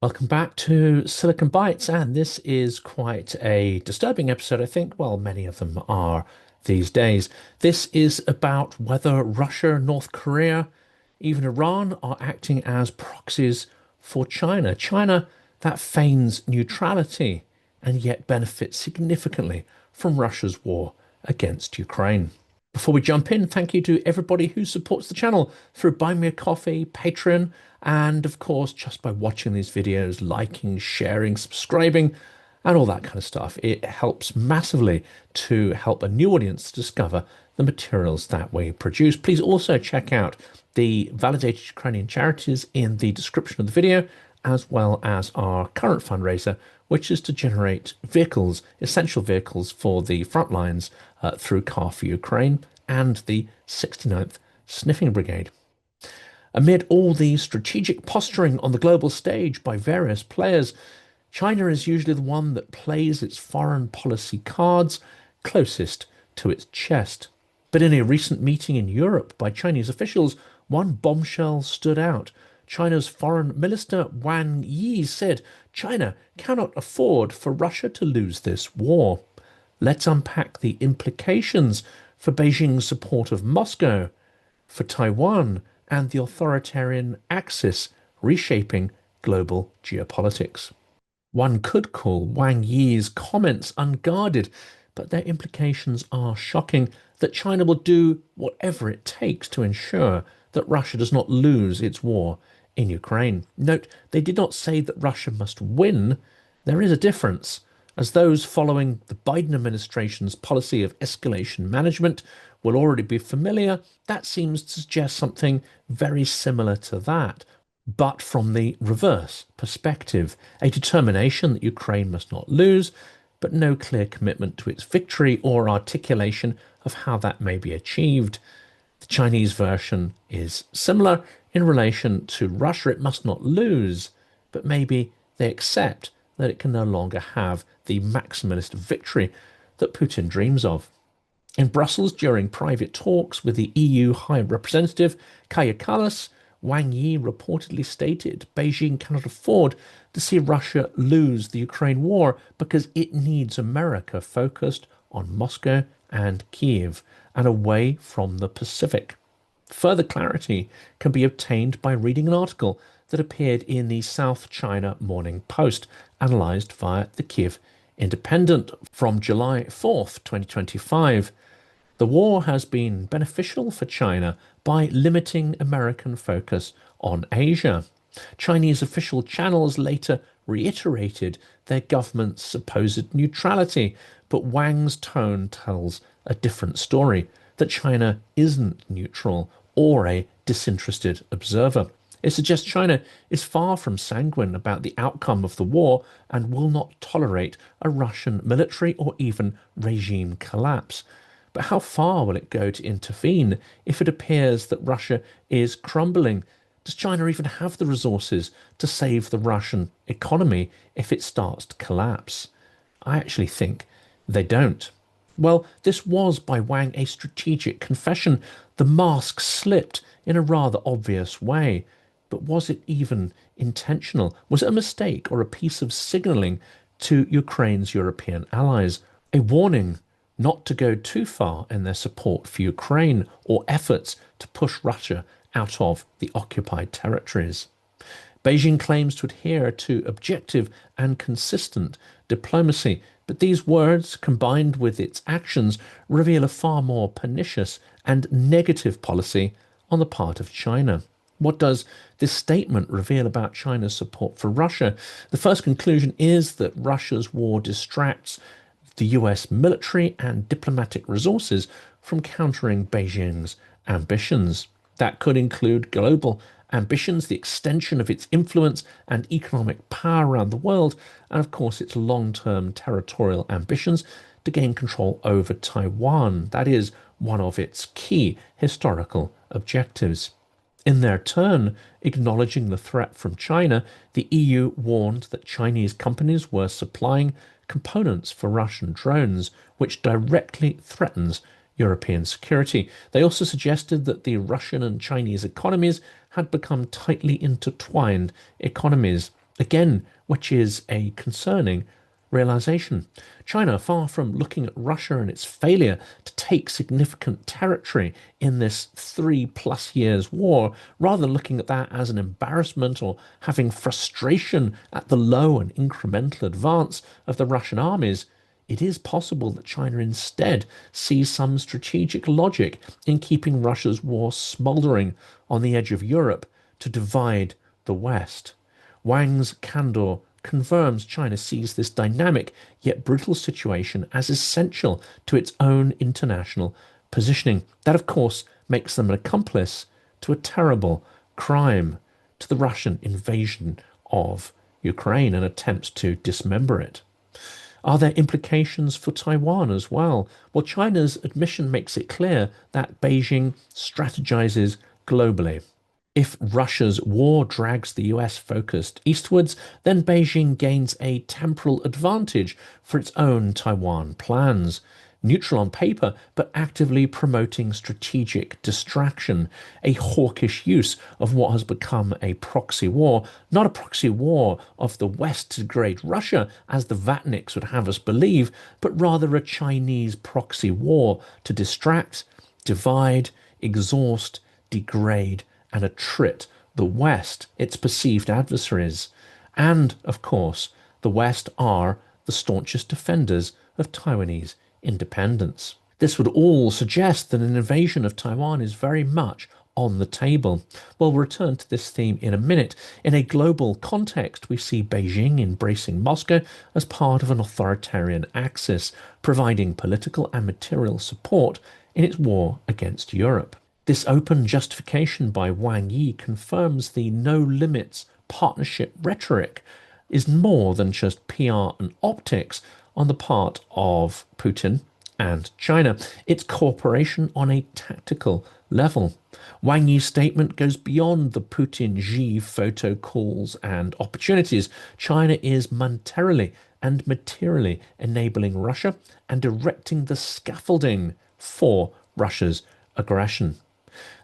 Welcome back to Silicon Bytes, and this is quite a disturbing episode, I think. Well, many of them are these days. This is about whether Russia, North Korea, even Iran are acting as proxies for China. China that feigns neutrality and yet benefits significantly from Russia's war against Ukraine. Before we jump in, thank you to everybody who supports the channel through Buy Me a Coffee, Patreon, and of course, just by watching these videos, liking, sharing, subscribing, and all that kind of stuff. It helps massively to help a new audience discover the materials that we produce. Please also check out the validated Ukrainian charities in the description of the video, as well as our current fundraiser, which is to generate vehicles, essential vehicles for the front lines through Car for Ukraine and the 69th Sniffing Brigade. Amid all the strategic posturing on the global stage by various players, China is usually the one that plays its foreign policy cards closest to its chest. But in a recent meeting in Europe by Chinese officials, one bombshell stood out. China's Foreign Minister Wang Ye said China cannot afford for Russia to lose this war. Let's unpack the implications for Beijing's support of Moscow, for Taiwan, and the authoritarian axis reshaping global geopolitics. One could call Wang Yi's comments unguarded, but their implications are shocking that China will do whatever it takes to ensure that Russia does not lose its war in Ukraine. Note, they did not say that Russia must win. There is a difference, as those following the Biden administration's policy of escalation management will already be familiar. That seems to suggest something very similar to that, but from the reverse perspective, a determination that Ukraine must not lose, but no clear commitment to its victory or articulation of how that may be achieved. The Chinese version is similar in relation to Russia. It must not lose, but maybe they accept that it can no longer have the maximalist victory that Putin dreams of. In Brussels, during private talks with the EU High Representative Kaja Kallas, Wang Yi reportedly stated Beijing cannot afford to see Russia lose the Ukraine war because it needs America focused on Moscow and Kiev and away from the Pacific. Further clarity can be obtained by reading an article that appeared in the South China Morning Post, analysed via the Kiev Independent from July 4th, 2025. The war has been beneficial for China by limiting American focus on Asia. Chinese official channels later reiterated their government's supposed neutrality, but Wang's tone tells a different story, that China isn't neutral or a disinterested observer. It suggests China is far from sanguine about the outcome of the war and will not tolerate a Russian military or even regime collapse. But how far will it go to intervene if it appears that Russia is crumbling? Does China even have the resources to save the Russian economy if it starts to collapse? I actually think they don't. Well, this was by Wang a strategic confession. The mask slipped in a rather obvious way. But was it even intentional? Was it a mistake or a piece of signalling to Ukraine's European allies? A warning not to go too far in their support for Ukraine or efforts to push Russia out of the occupied territories. Beijing claims to adhere to objective and consistent diplomacy, but these words, combined with its actions, reveal a far more pernicious and negative policy on the part of China. What does this statement reveal about China's support for Russia? The first conclusion is that Russia's war distracts the US military and diplomatic resources from countering Beijing's ambitions. That could include global ambitions, the extension of its influence and economic power around the world, and of course its long-term territorial ambitions to gain control over Taiwan. That is one of its key historical objectives. In their turn, acknowledging the threat from China, the EU warned that Chinese companies were supplying components for Russian drones, which directly threatens European security. They also suggested that the Russian and Chinese economies had become tightly intertwined economies. Again, which is a concerning realization. China, far from looking at Russia and its failure to take significant territory in this 3+ years war, rather looking at that as an embarrassment or having frustration at the low and incremental advance of the Russian armies, it is possible that China instead sees some strategic logic in keeping Russia's war smouldering on the edge of Europe to divide the West. Wang's candor confirms China sees this dynamic yet brutal situation as essential to its own international positioning. That, of course, makes them an accomplice to a terrible crime, to the Russian invasion of Ukraine and attempts to dismember it. Are there implications for Taiwan as well? Well, China's admission makes it clear that Beijing strategizes globally. If Russia's war drags the US focused eastwards, then Beijing gains a temporal advantage for its own Taiwan plans. Neutral on paper, but actively promoting strategic distraction, a hawkish use of what has become a proxy war, not a proxy war of the West to degrade Russia, as the Vatniks would have us believe, but rather a Chinese proxy war to distract, divide, exhaust, degrade, and attrit the West, its perceived adversaries. And, of course, the West are the staunchest defenders of Taiwanese independence. This would all suggest that an invasion of Taiwan is very much on the table. Well, we'll return to this theme in a minute. In a global context, we see Beijing embracing Moscow as part of an authoritarian axis, providing political and material support in its war against Europe. This open justification by Wang Ye confirms the no limits partnership rhetoric is more than just PR and optics on the part of Putin and China. It's cooperation on a tactical level. Wang Yi's statement goes beyond the Putin-Xi photo calls and opportunities. China is monetarily and materially enabling Russia and erecting the scaffolding for Russia's aggression.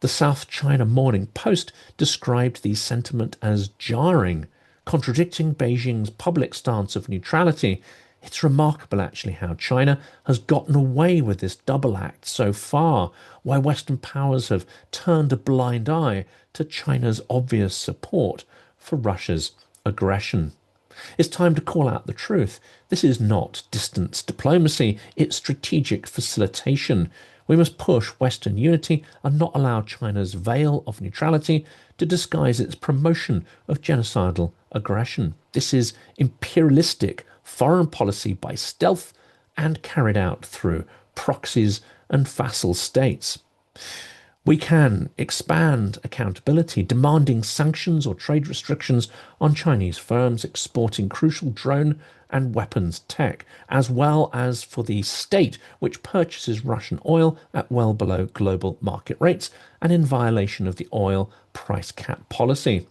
The South China Morning Post described the sentiment as jarring, contradicting Beijing's public stance of neutrality. It's remarkable, actually, how China has gotten away with this double act so far, why Western powers have turned a blind eye to China's obvious support for Russia's aggression. It's time to call out the truth. This is not distance diplomacy, it's strategic facilitation. We must push Western unity and not allow China's veil of neutrality to disguise its promotion of genocidal aggression. This is imperialistic foreign policy by stealth and carried out through proxies and vassal states. We can expand accountability, demanding sanctions or trade restrictions on Chinese firms exporting crucial drone and weapons tech, as well as for the state which purchases Russian oil at well below global market rates and in violation of the oil price cap policy.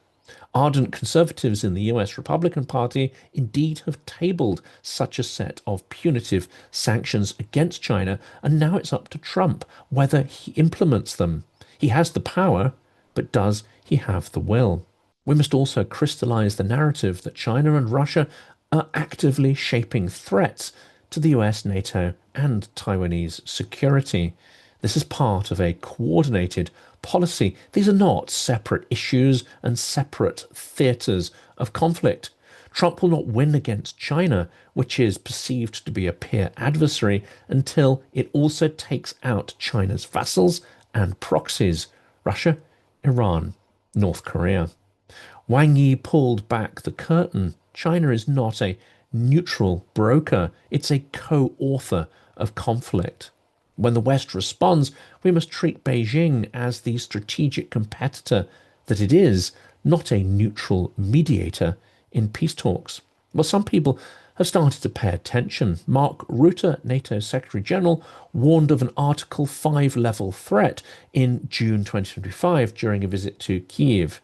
Ardent conservatives in the US Republican Party indeed have tabled such a set of punitive sanctions against China, and now it's up to Trump whether he implements them. He has the power, but does he have the will? We must also crystallize the narrative that China and Russia are actively shaping threats to the US, NATO, and Taiwanese security. This is part of a coordinated policy. These are not separate issues and separate theatres of conflict. Trump will not win against China, which is perceived to be a peer adversary, until it also takes out China's vassals and proxies: Russia, Iran, North Korea. Wang Yi pulled back the curtain. China is not a neutral broker, it's a co-author of conflict. When the West responds, we must treat Beijing as the strategic competitor that it is, not a neutral mediator in peace talks. Well, some people have started to pay attention. Mark Rutte, NATO Secretary General, warned of an Article 5 level threat in June 2025 during a visit to Kyiv.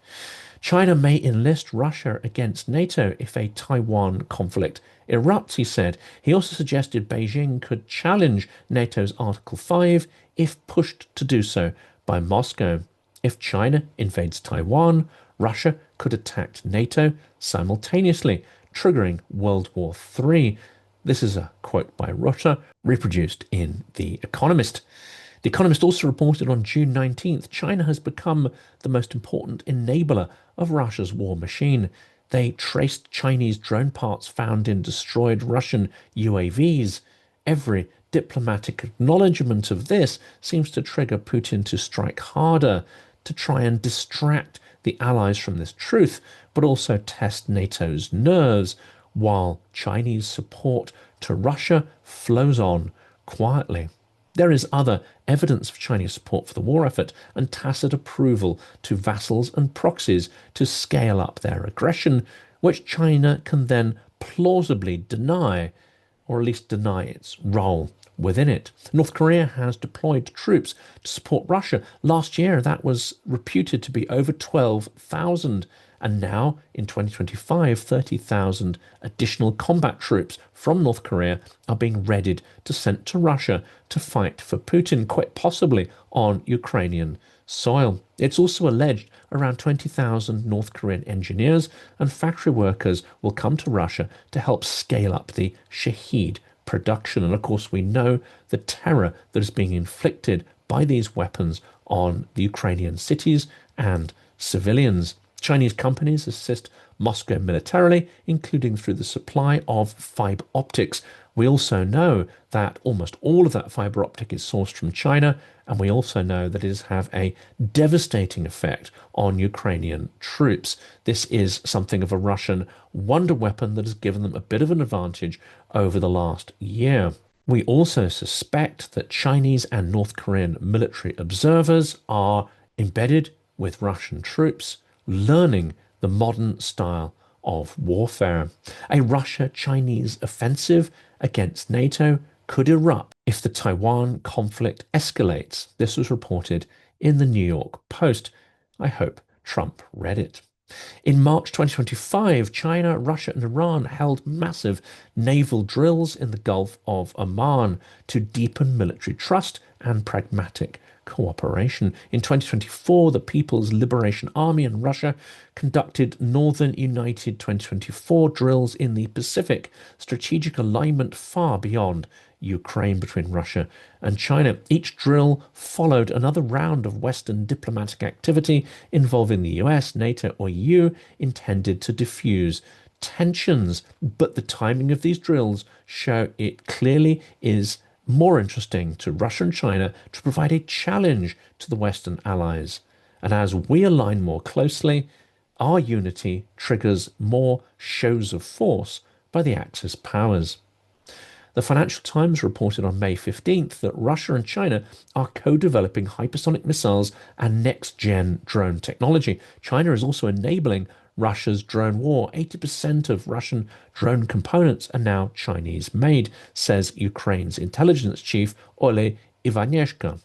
China may enlist Russia against NATO if a Taiwan conflict erupts, he said. He also suggested Beijing could challenge NATO's Article 5 if pushed to do so by Moscow. If China invades Taiwan, Russia could attack NATO simultaneously, triggering World War III. This is a quote by Russia, reproduced in The Economist. The Economist also reported on June 19th, China has become the most important enabler of Russia's war machine. They traced Chinese drone parts found in destroyed Russian UAVs. Every diplomatic acknowledgement of this seems to trigger Putin to strike harder, to try and distract the allies from this truth, but also test NATO's nerves, while Chinese support to Russia flows on quietly. There is other evidence of Chinese support for the war effort and tacit approval to vassals and proxies to scale up their aggression, which China can then plausibly deny, or at least deny its role within it. North Korea has deployed troops to support Russia. Last year, that was reputed to be over 12,000. And now, in 2025, 30,000 additional combat troops from North Korea are being readied to send to Russia to fight for Putin, quite possibly on Ukrainian soil. It's also alleged around 20,000 North Korean engineers and factory workers will come to Russia to help scale up the Shahed production. And of course, we know the terror that is being inflicted by these weapons on the Ukrainian cities and civilians. Chinese companies assist Moscow militarily, including through the supply of fiber optics. We also know that almost all of that fiber optic is sourced from China, and we also know that it is have a devastating effect on Ukrainian troops. This is something of a Russian wonder weapon that has given them a bit of an advantage over the last year. We also suspect that Chinese and North Korean military observers are embedded with Russian troops, learning the modern style of warfare. A Russia-Chinese offensive against NATO could erupt if the Taiwan conflict escalates. This was reported in the New York Post. I hope Trump read it. In March 2025, China, Russia, and Iran held massive naval drills in the Gulf of Oman to deepen military trust and pragmatic cooperation. In 2024, the People's Liberation Army and Russia conducted Northern United 2024 drills in the Pacific, strategic alignment far beyond Ukraine between Russia and China. Each drill followed another round of Western diplomatic activity involving the US, NATO, or EU, intended to diffuse tensions. But the timing of these drills show it clearly is more interesting to Russia and China to provide a challenge to the Western allies. And as we align more closely, our unity triggers more shows of force by the Axis powers. The Financial Times reported on May 15th that Russia and China are co-developing hypersonic missiles and next-gen drone technology. China is also enabling Russia's drone war. 80% of Russian drone components are now Chinese-made, says Ukraine's intelligence chief Ole Ivanishka.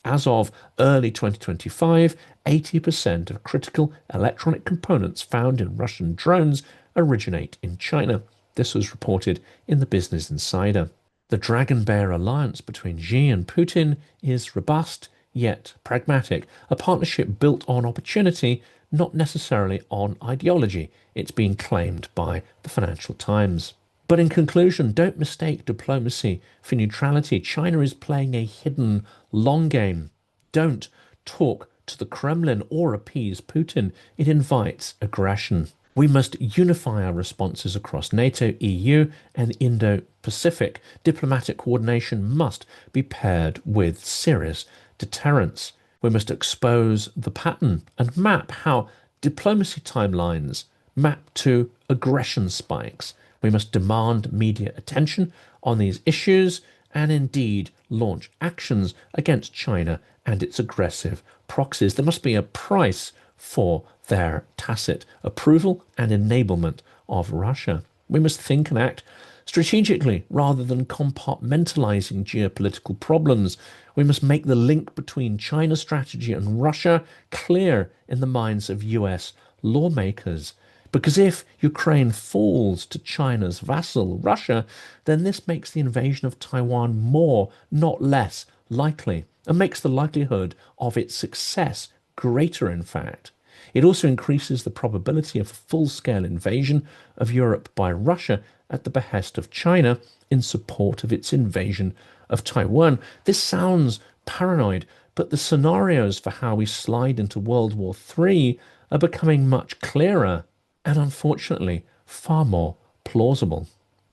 As of early 2025, 80% of critical electronic components found in Russian drones originate in China. This was reported in the Business Insider. The Dragon Bear alliance between Xi and Putin is robust yet pragmatic, a partnership built on opportunity, not necessarily on ideology. It's being claimed by the Financial Times. But in conclusion, don't mistake diplomacy for neutrality. China is playing a hidden long game. Don't talk to the Kremlin or appease Putin. It invites aggression. We must unify our responses across NATO, EU, and Indo-Pacific. Diplomatic coordination must be paired with serious deterrence. We must expose the pattern and map how diplomacy timelines map to aggression spikes. We must demand media attention on these issues and indeed launch actions against China and its aggressive proxies. There must be a price for their tacit approval and enablement of Russia. We must think and act strategically rather than compartmentalizing geopolitical problems. We must make the link between China's strategy and Russia clear in the minds of US lawmakers. Because if Ukraine falls to China's vassal, Russia, then this makes the invasion of Taiwan more, not less, likely, and makes the likelihood of its success greater, in fact. It also increases the probability of a full-scale invasion of Europe by Russia at the behest of China in support of its invasion of Taiwan. This sounds paranoid, but the scenarios for how we slide into World War III are becoming much clearer and unfortunately far more plausible.